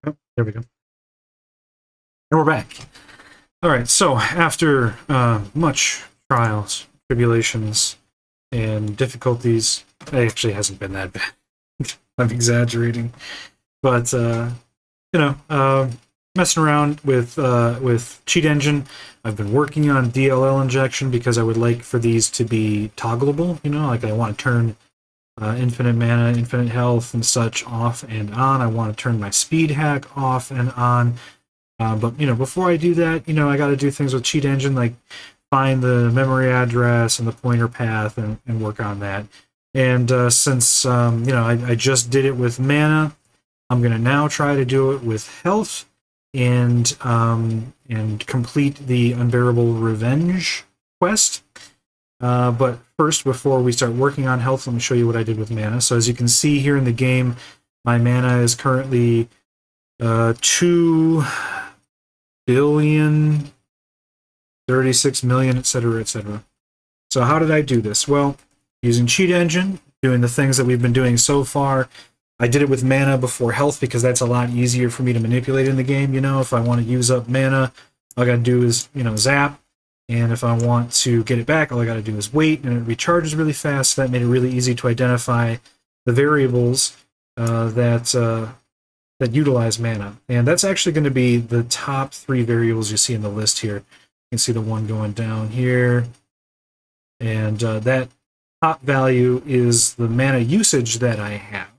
Oh, there we go. And we're back. All right, so after much trials, tribulations, and difficulties, it actually hasn't been that bad. I'm exaggerating, but you know, messing around with Cheat Engine. I've been working on DLL injection because I would like for these to be toggleable. You know, like I want to turn infinite mana, infinite health, and such off and on. I want to turn my speed hack off and on. But you know, before I do that, you know, I got to do things with Cheat Engine, like find the memory address and the pointer path, and work on that. And since you know, I just did it with mana, I'm gonna now try to do it with health and complete the Unbearable Revenge quest. But first, before we start working on health, let me show you what I did with mana. So as you can see here in the game, my mana is currently 2 billion, 36 million, etc., etc. So how did I do this? Well, using Cheat Engine, doing the things that we've been doing so far. I did it with mana before health because that's a lot easier for me to manipulate in the game. You know, if I want to use up mana, all I gotta do is, you know, zap. And if I want to get it back, all I gotta do is wait, and it recharges really fast. So that made it really easy to identify the variables that utilize mana. And that's actually going to be the top 3 variables you see in the list here. You can see the one going down here. And that top value is the mana usage that I have,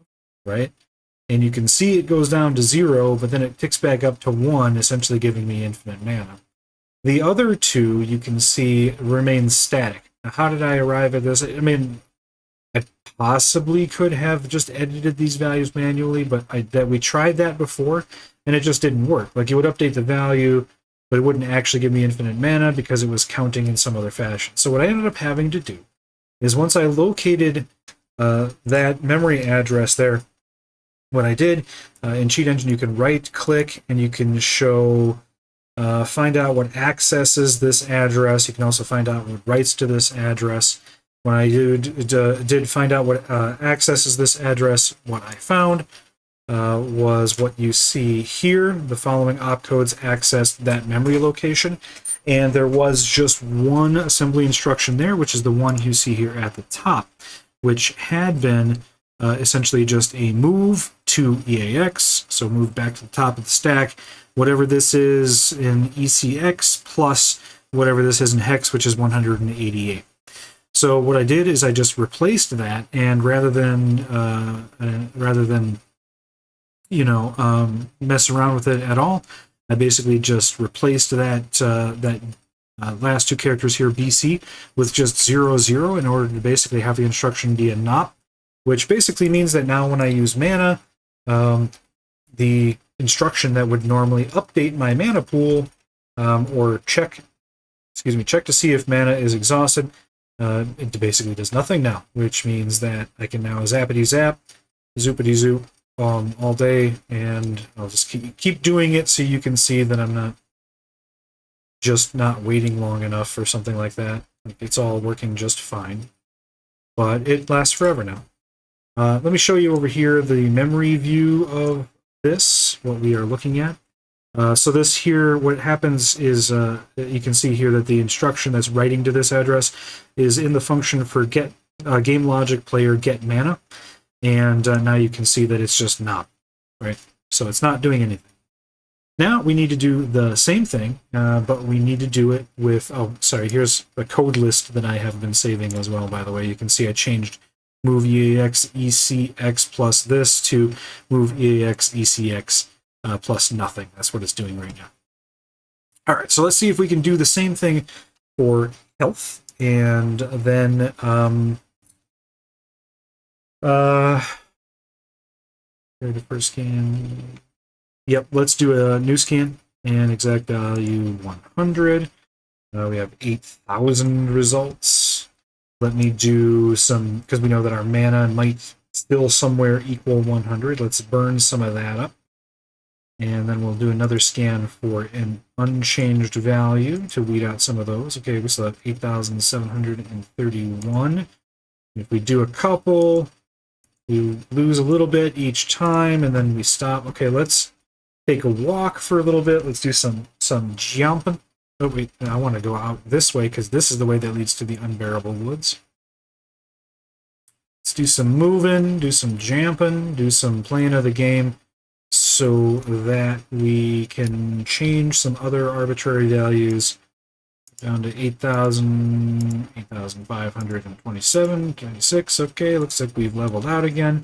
right? And you can see it goes down to 0, but then it ticks back up to 1, essentially giving me infinite mana. The other 2, you can see, remain static. Now, how did I arrive at this? I mean, I possibly could have just edited these values manually, but we tried that before, and it just didn't work. Like, it would update the value, but it wouldn't actually give me infinite mana because it was counting in some other fashion. So what I ended up having to do is once I located that memory address there, what I did, in Cheat Engine, you can right-click, and you can show... find out what accesses this address. You can also find out what writes to this address. When I did find out what accesses this address, what I found was what you see here. The following opcodes accessed that memory location. And there was just one assembly instruction there, which is the one you see here at the top, which had been essentially just a move to EAX, so move back to the top of the stack, whatever this is in ECX plus whatever this is in Hex, which is 188. So what I did is I just replaced that, and rather than you know, mess around with it at all, I basically just replaced that last 2 characters here, BC, with just 00 in order to basically have the instruction be a NOP, which basically means that now when I use mana, the instruction that would normally update my mana pool or check to see if mana is exhausted, it basically does nothing now, which means that I can now zappity zap, zoopity zoop all day, and I'll just keep doing it so you can see that I'm not waiting long enough for something like that. It's all working just fine, but it lasts forever now. Let me show you over here the memory view of this, what we are looking at. So this here, what happens is you can see here that the instruction that's writing to this address is in the function for get game logic player get mana, and now you can see that it's just not, right? So it's not doing anything. Now we need to do the same thing, but we need to do it with, oh, sorry, here's a code list that I have been saving as well, by the way. You can see I changed move EAX ECX plus this to move EAX ECX plus nothing. That's what it's doing right now. All right, so let's see if we can do the same thing for health, and then the first scan. Yep, let's do a new scan and exact value 100. We have 8,000 results. Let me do some, because we know that our mana might still somewhere equal 100. Let's burn some of that up. And then we'll do another scan for an unchanged value to weed out some of those. Okay, we still have 8,731. If we do a couple, we lose a little bit each time, and then we stop. Okay, let's take a walk for a little bit. Let's do some jumping. Oh wait, I want to go out this way because this is the way that leads to the Unbearable Woods. Let's do some moving, do some jumping, do some playing of the game so that we can change some other arbitrary values down to 8,000, 8,527, 26. Okay, looks like we've leveled out again.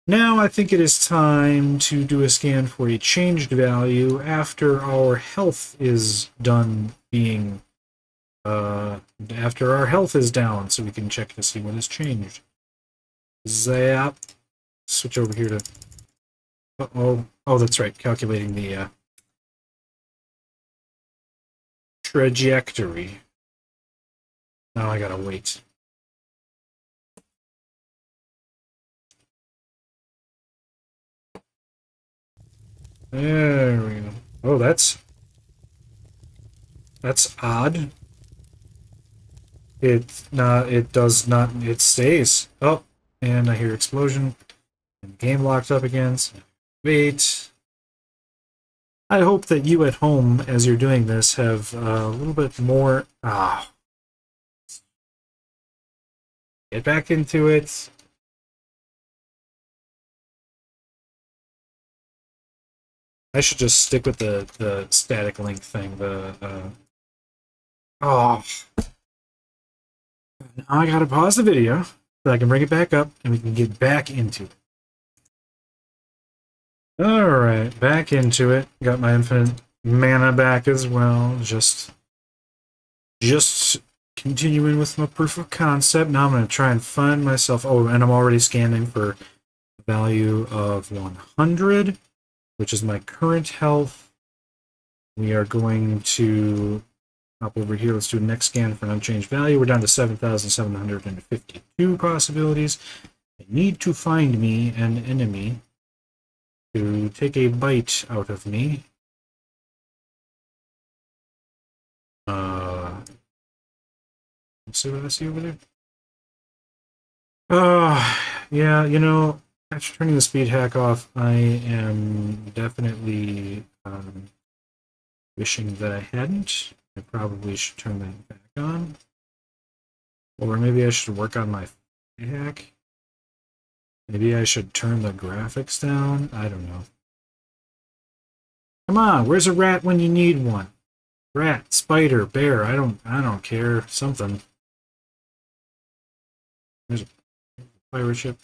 Now I think it is time to do a scan for a changed value after our health is done being, after our health is down, so we can check to see what has changed. Zap. Switch over here to, uh-oh. Oh, that's right, calculating the trajectory. Now I gotta wait. There we go. Oh, that's odd. It does not, it stays. Oh, and I hear explosion. And the game locked up again. So wait. I hope that you at home, as you're doing this, have a little bit more. Get back into it. I should just stick with the static link thing. Oh, now I gotta pause the video so I can bring it back up and we can get back into it. Alright, back into it. Got my infinite mana back as well. Just continuing with my proof of concept. Now I'm going to try and find myself. Oh, and I'm already scanning for a value of 100, which is my current health. We are going to hop over here. Let's do the next scan for an unchanged value. We're down to 7,752 possibilities. I need to find me an enemy to take a bite out of me. Let's see what I see over there. Yeah, you know, after turning the speed hack off, I am definitely wishing that I hadn't. I probably should turn that back on. Or maybe I should work on my hack. Maybe I should turn the graphics down. I don't know. Come on, where's a rat when you need one? Rat, spider, bear, I don't care. Something. There's a pirate ship.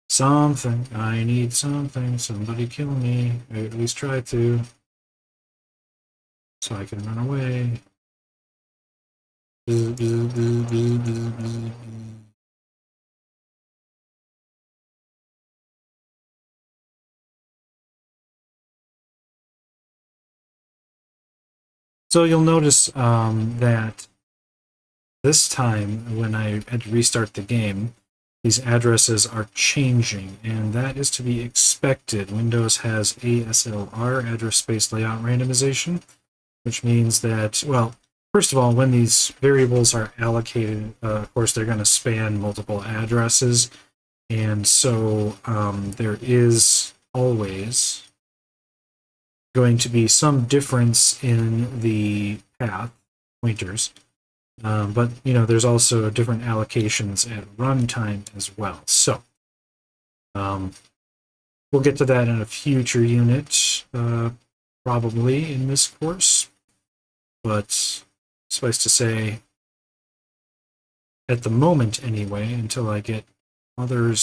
Something. I need something. Somebody kill me. Or at least try to. So I can run away. So you'll notice that this time, when I had to restart the game, these addresses are changing, and that is to be expected. Windows has ASLR, address space layout randomization, which means that, well, first of all, when these variables are allocated, of course, they're going to span multiple addresses, and so there is always going to be some difference in the path pointers. But, you know, there's also different allocations at runtime as well. So, we'll get to that in a future unit, probably in this course. But suffice to say, at the moment anyway, until I get other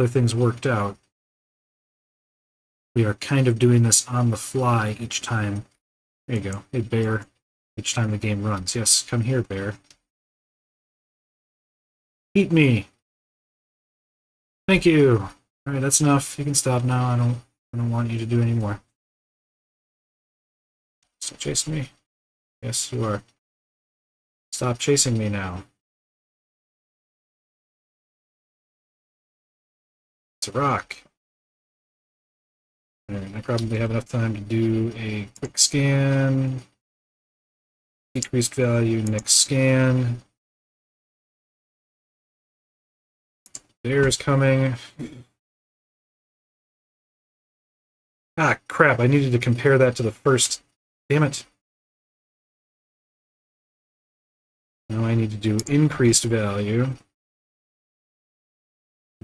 things worked out, we are kind of doing this on the fly each time. There you go. Hey, bear. Each time the game runs. Yes, come here, bear. Eat me. Thank you. All right, that's enough. You can stop now. I don't want you to do any more. Stop chasing me. Yes, you are. Stop chasing me now. It's a rock. All right, I probably have enough time to do a quick scan. Decreased value, next scan. Bear is coming. Ah, crap, I needed to compare that to the first. Damn it. Now I need to do increased value.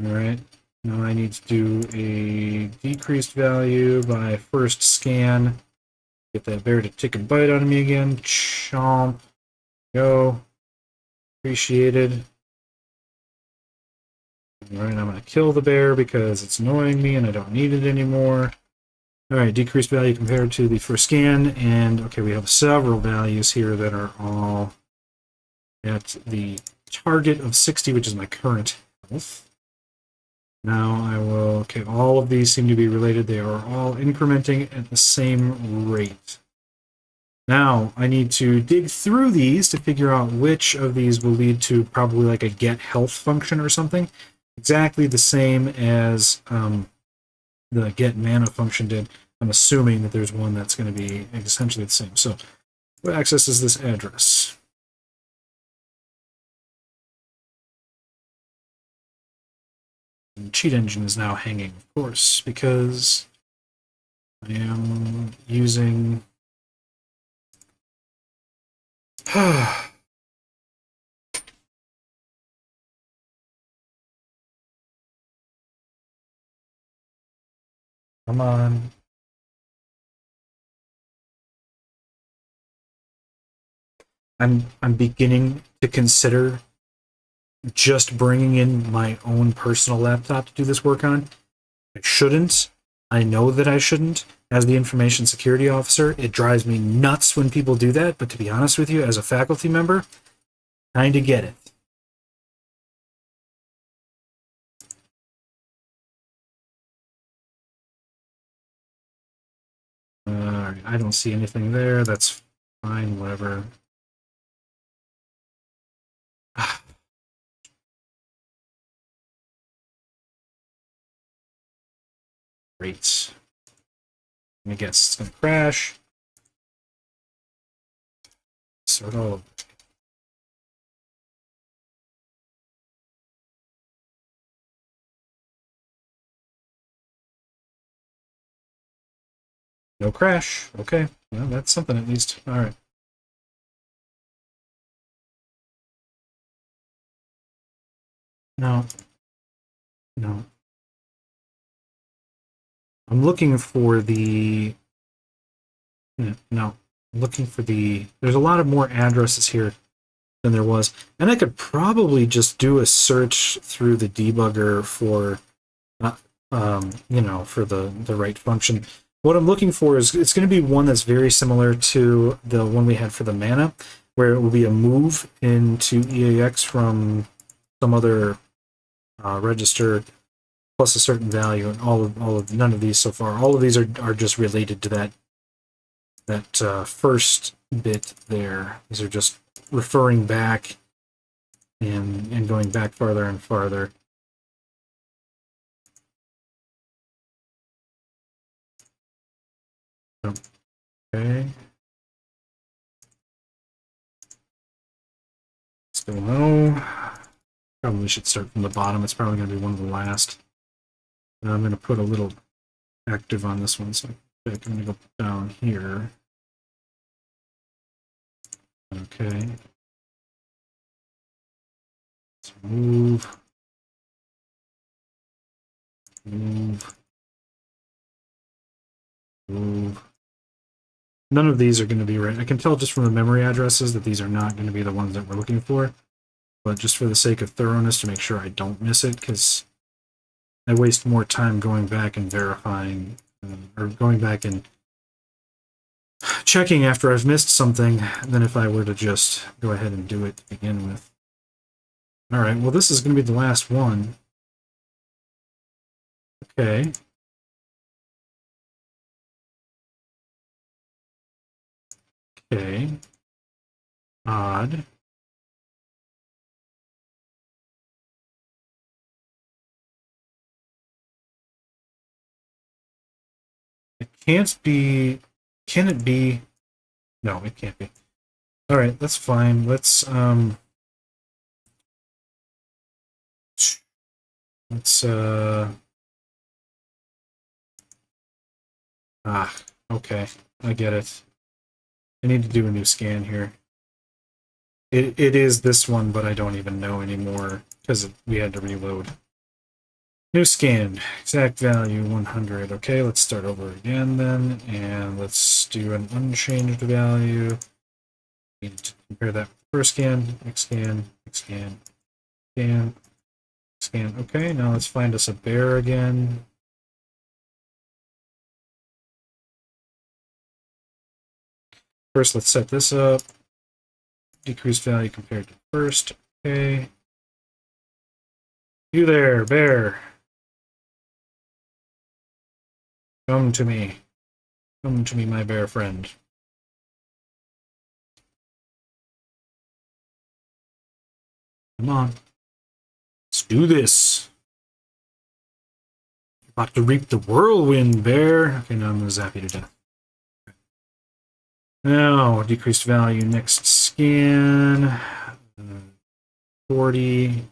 Alright. Now I need to do a decreased value by first scan. Get that bear to take a bite out of me again. Chomp. Go. Appreciated. Alright, I'm going to kill the bear because it's annoying me and I don't need it anymore. Alright, decreased value compared to the first scan. And, okay, we have several values here that are all at the target of 60, which is my current health. Now I will, okay, all of these seem to be related. They are all incrementing at the same rate. Now I need to dig through these to figure out which of these will lead to probably like a get health function or something. Exactly the same as the get mana function did. I'm assuming that there's one that's going to be essentially the same. So what accesses this address? And cheat engine is now hanging, of course, because I am using come on. I'm beginning to consider just bringing in my own personal laptop to do this work on. I shouldn't. I know that I shouldn't. As the information security officer, it drives me nuts when people do that, but to be honest with you, as a faculty member, kind of get it. I don't see anything there. That's fine, whatever. Great. I guess it's going to crash. Start all over. No crash. Okay. Well, that's something at least. All right. No. No. I'm looking for the. No. I'm looking for the. There's a lot of more addresses here than there was. And I could probably just do a search through the debugger for, for the right function. What I'm looking for is it's going to be one that's very similar to the one we had for the mana, where it will be a move into EAX from some other register plus a certain value, and all of none of these so far. All of these are just related to that first bit there. These are just referring back and going back farther and farther. Okay. Still no. Probably should start from the bottom. It's probably going to be one of the last. Now I'm going to put a little active on this one, so I'm going to go down here. Okay. Let's move. Move. Move. None of these are going to be right. I can tell just from the memory addresses that these are not going to be the ones that we're looking for. But just for the sake of thoroughness, to make sure I don't miss it, because I waste more time going back and verifying, or going back and checking after I've missed something than if I were to just go ahead and do it to begin with. Alright, well this is going to be the last one. Okay. Okay. Odd. It can't be... Can it be... No, it can't be. Alright, that's fine. Let's, Ah, okay. I get it. I need to do a new scan here. It is this one, but I don't even know anymore because we had to reload. New scan, exact value 100. Okay, let's start over again then, and let's do an unchanged value. Need to compare that with the first scan, next scan, next scan, scan, scan. Okay, now let's find us a bear again. First, let's set this up. Decreased value compared to first. Okay. You there, bear. Come to me. Come to me, my bear friend. Come on. Let's do this. You're about to reap the whirlwind, bear. Okay, now I'm gonna zap you to death. Now, decreased value, next scan. 40.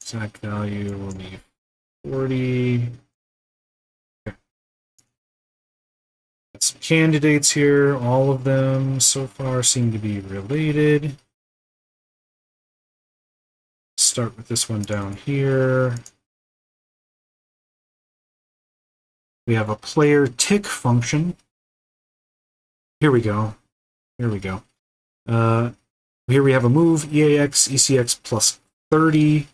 Exact value will be 40. Okay. Got some candidates here. All of them so far seem to be related. Start with this one down here. We have a player tick function. Here we go. Here we go. Here we have a move, EAX, ECX plus 30.